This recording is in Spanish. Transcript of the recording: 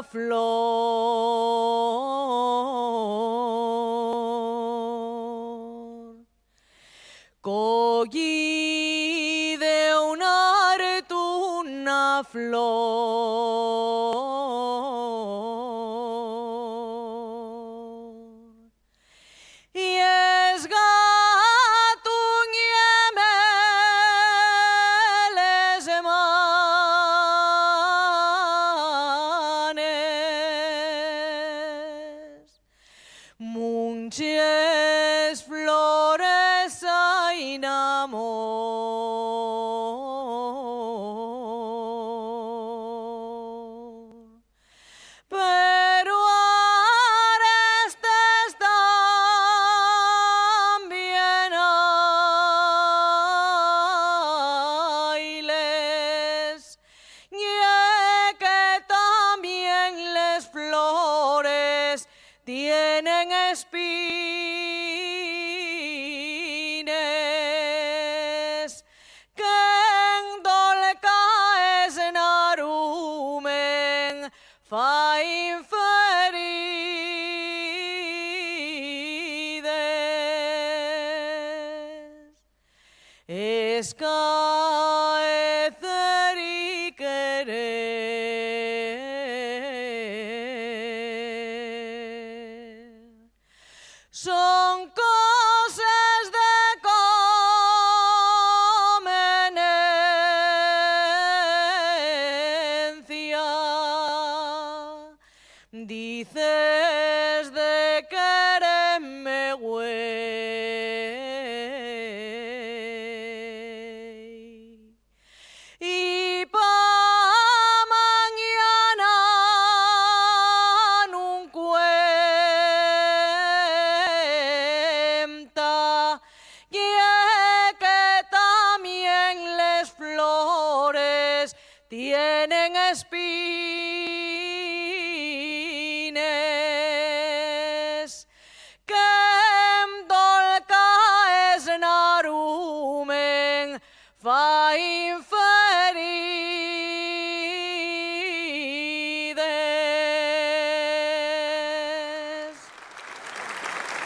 flor. Collí de un arto una flor i es gatunyeme les manes munches flores en amor, pero arestes también hayles, y que también les flores tienen espines, que en dolcaes narumen fa inferides. Escaecer y querer son cosas de conveniencia. Dices de quererme, güey, y pa mañana nun cuenta que también les flores tienen espines, que en dolcaes narumen fa inferides.